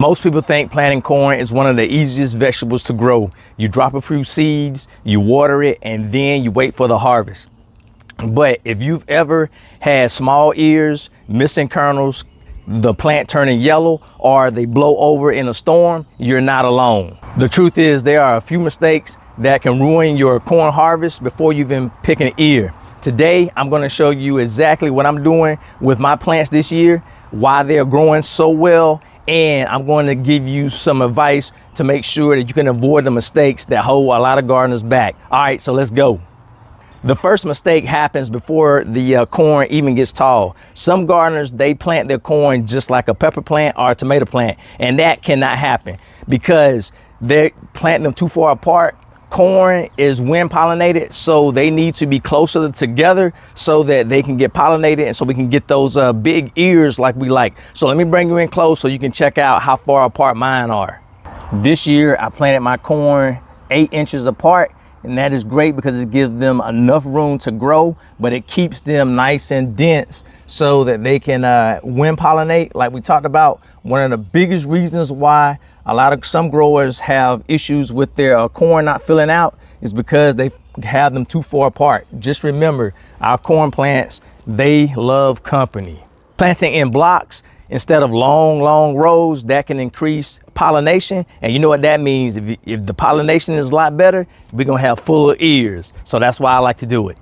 Most people think planting corn is one of the easiest vegetables to grow. You drop a few seeds, you water it, and then you wait for the harvest. But if you've ever had small ears, missing kernels, the plant turning yellow, or they blow over in a storm, you're not alone. The truth is there are a few mistakes that can ruin your corn harvest before you even pick an ear. Today, I'm going to show you exactly what I'm doing with my plants this year, why they're growing so well, and I'm going to give you some advice to make sure that you can avoid the mistakes that hold a lot of gardeners back. All right, so let's go. The first mistake happens before the corn even gets tall. Some gardeners, they plant their corn just like a pepper plant or a tomato plant, and that cannot happen because they're planting them too far apart. Corn is wind pollinated, so they need to be closer together so that they can get pollinated and so we can get those big ears like we like. So let me bring you in close so you can check out how far apart mine are. This year I planted my corn 8 inches apart, and that is great because it gives them enough room to grow, but it keeps them nice and dense so that they can wind pollinate. Like we talked about, one of the biggest reasons why some growers have issues with their corn not filling out is because they have them too far apart. Just remember, our corn plants, they love company. Planting in blocks instead of long rows, that can increase pollination. And you know what that means? If the pollination is a lot better, we're gonna have fuller ears. So that's why I like to do it.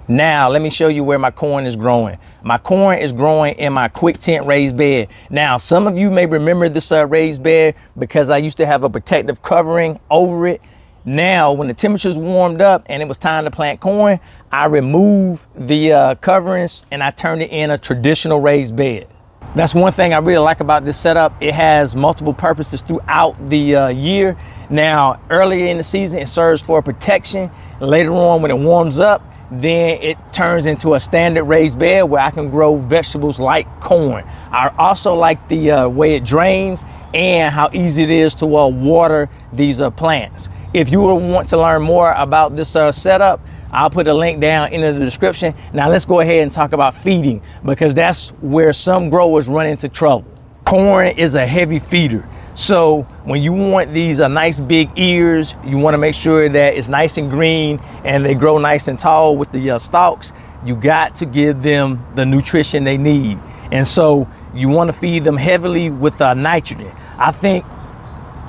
Now, let me show you where my corn is growing. My corn is growing in my Quictent Raised bed. Now, some of you may remember this raised bed because I used to have a protective covering over it. Now, when the temperatures warmed up and it was time to plant corn, I removed the coverings and I turned it in a traditional raised bed. That's one thing I really like about this setup. It has multiple purposes throughout the year. Now, earlier in the season, it serves for protection. Later on, when it warms up, then it turns into a standard raised bed where I can grow vegetables like corn. I also like the way it drains and how easy it is to water these plants. If you want to learn more about this setup, I'll put a link down in the description. Now let's go ahead and talk about feeding, because that's where some growers run into trouble. Corn is a heavy feeder. So when you want these nice big ears, you want to make sure that it's nice and green and they grow nice and tall with the stalks. You got to give them the nutrition they need. And so you want to feed them heavily with nitrogen. I think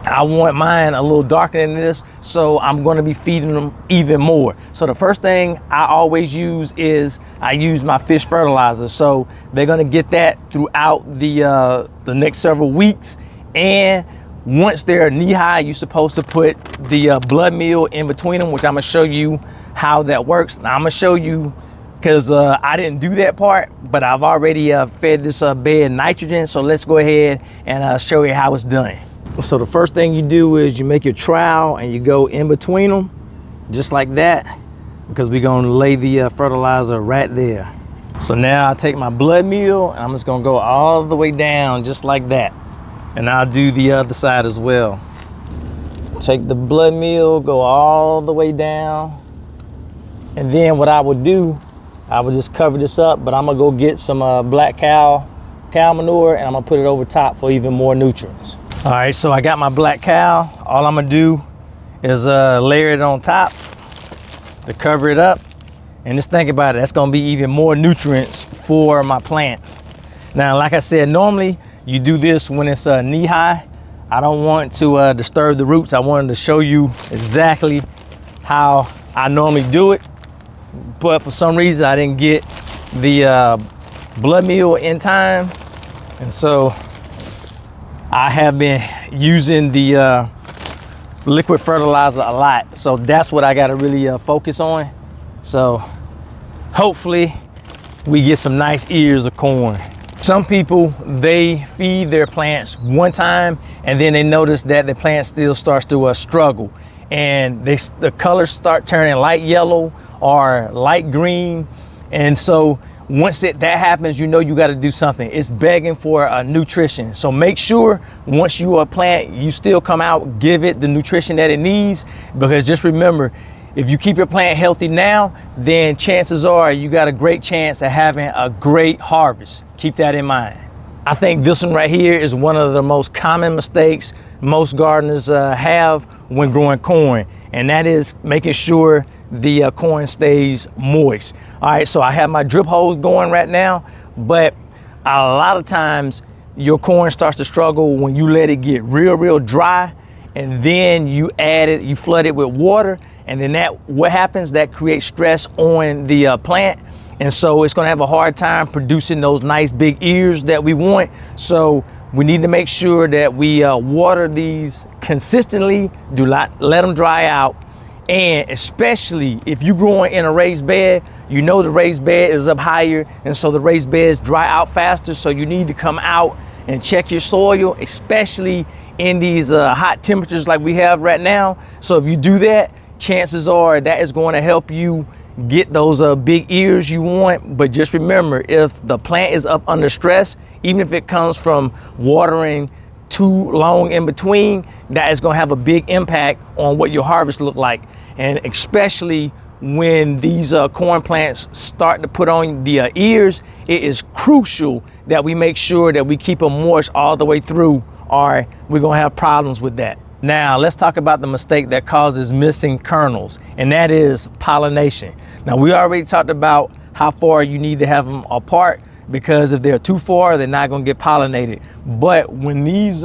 I want mine a little darker than this, so I'm going to be feeding them even more. So the first thing I always use is I use my fish fertilizer. So they're going to get that throughout the next several weeks. And once they're knee-high, you're supposed to put the blood meal in between them, which I'm gonna show you how that works. Now I'm gonna show you, because I didn't do that part, but I've already fed this bed nitrogen. So let's go ahead and show you how it's done. So the first thing you do is you make your trowel and you go in between them, just like that, because we're gonna lay the fertilizer right there. So now I take my blood meal and I'm just gonna go all the way down just like that. And I'll do the other side as well. Take the blood meal, go all the way down. And then what I would do, I would just cover this up, but I'm gonna go get some black cow manure and I'm gonna put it over top for even more nutrients. All right, so I got my black cow. All I'm gonna do is layer it on top to cover it up. And just think about it, that's gonna be even more nutrients for my plants. Now, like I said, normally, you do this when it's knee-high. I don't want to disturb the roots. I wanted to show you exactly how I normally do it. But for some reason, I didn't get the blood meal in time. And so I have been using the liquid fertilizer a lot. So that's what I gotta really focus on. So hopefully we get some nice ears of corn. Some people, they feed their plants one time and then they notice that the plant still starts to struggle, and the colors start turning light yellow or light green. And so once that happens, you know you got to do something. It's begging for nutrition. So make sure once you plant, you still come out, give it the nutrition that it needs, because just remember, if you keep your plant healthy now, then chances are you got a great chance of having a great harvest. Keep that in mind. I think this one right here is one of the most common mistakes most gardeners have when growing corn, and that is making sure the corn stays moist. All right, so I have my drip hose going right now, but a lot of times your corn starts to struggle when you let it get real dry, and then you flood it with water, and then what happens, that creates stress on the plant. And so it's going to have a hard time producing those nice big ears that we want. So we need to make sure that we water these consistently, do not let them dry out. And especially if you're growing in a raised bed, you know the raised bed is up higher, and so the raised beds dry out faster. So you need to come out and check your soil, especially in these hot temperatures like we have right now. So if you do that, chances are that is going to help you get those big ears you want. But just remember, if the plant is up under stress, even if it comes from watering too long in between, that is going to have a big impact on what your harvest look like. And especially when these corn plants start to put on the ears, it is crucial that we make sure that we keep them moist all the way through, or we're going to have problems with that. Now let's talk about the mistake that causes missing kernels, and that is pollination. Now we already talked about how far you need to have them apart, because if they're too far, they're not going to get pollinated. But when these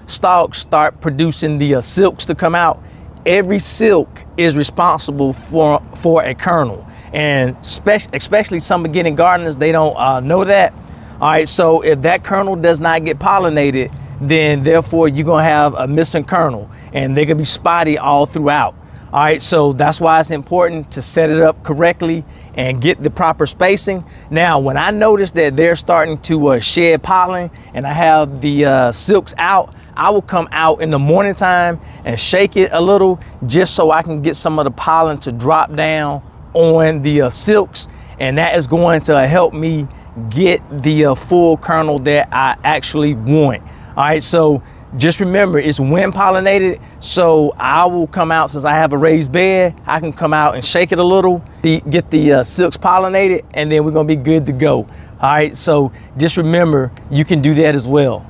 stalks start producing the silks to come out, every silk is responsible for a kernel. And especially some beginning gardeners, they don't know that. All right, so if that kernel does not get pollinated, then therefore you're gonna have a missing kernel, and they can be spotty all throughout. All right, so that's why it's important to set it up correctly and get the proper spacing. Now, when I notice that they're starting to shed pollen and I have the silks out, I will come out in the morning time and shake it a little, just so I can get some of the pollen to drop down on the silks, and that is going to help me get the full kernel that I actually want. All right, so just remember, it's wind pollinated. So I will come out, since I have a raised bed, I can come out and shake it a little, get the silks pollinated, and then we're gonna be good to go. All right, so just remember, you can do that as well.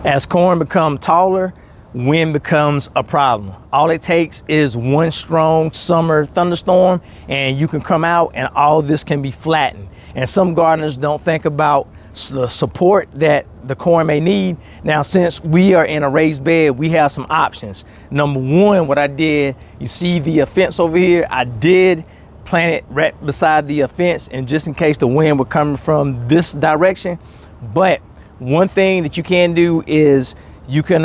As corn becomes taller, wind becomes a problem. All it takes is one strong summer thunderstorm, and you can come out and all this can be flattened. And some gardeners don't think about the support that the corn may need. Now, since we are in a raised bed, we have some options. Number one, what I did, you see the fence over here, I did plant it right beside the fence, and just in case the wind were coming from this direction. But one thing that you can do is you can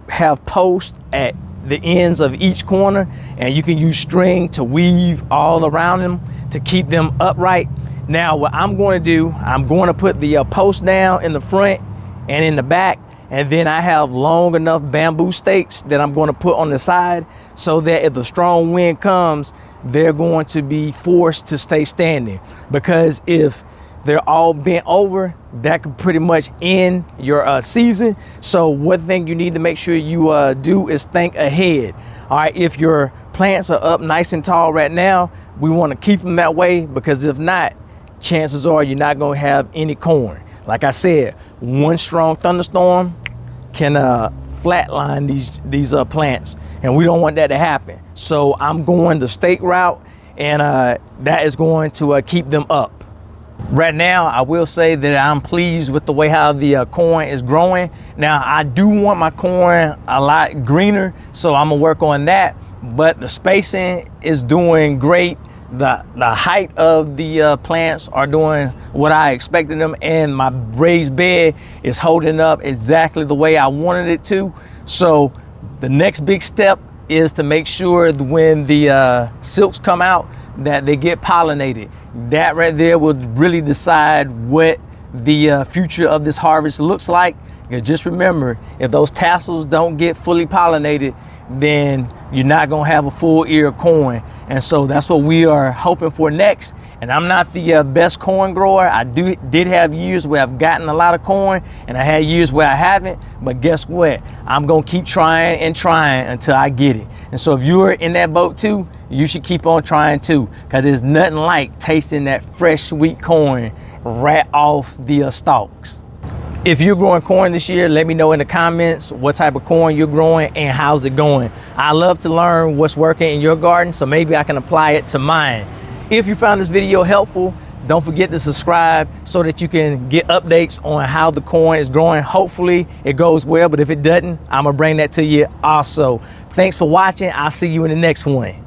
have posts at the ends of each corner, and you can use string to weave all around them to keep them upright. Now what I'm going to do, I'm going to put the post down in the front and in the back, and then I have long enough bamboo stakes that I'm going to put on the side, so that if the strong wind comes, they're going to be forced to stay standing. Because if they're all bent over, that could pretty much end your season. So one thing you need to make sure you do is think ahead. All right, if your plants are up nice and tall right now, we want to keep them that way, because if not, chances are you're not going to have any corn. Like I said, one strong thunderstorm can flatline these plants, and we don't want that to happen. So I'm going the stake route, and that is going to keep them up. Right now, I will say that I'm pleased with the way how the corn is growing. Now, I do want my corn a lot greener, so I'm gonna work on that, but the spacing is doing great. The height of the plants are doing what I expected them, and my raised bed is holding up exactly the way I wanted it to. So the next big step is to make sure that when the silks come out, that they get pollinated. That right there will really decide what the future of this harvest looks like. Because just remember, if those tassels don't get fully pollinated, then you're not gonna have a full ear of corn. And so that's what we are hoping for next. And I'm not the best corn grower. I did have years where I've gotten a lot of corn, and I had years where I haven't. But guess what? I'm gonna keep trying and trying until I get it. And so if you're in that boat too, you should keep on trying too, because there's nothing like tasting that fresh sweet corn right off the stalks. If you're growing corn this year, let me know in the comments what type of corn you're growing and how's it going. I love to learn what's working in your garden, so maybe I can apply it to mine. If you found this video helpful, don't forget to subscribe so that you can get updates on how the corn is growing. Hopefully it goes well, but if it doesn't, I'm gonna bring that to you also. Thanks for watching. I'll see you in the next one.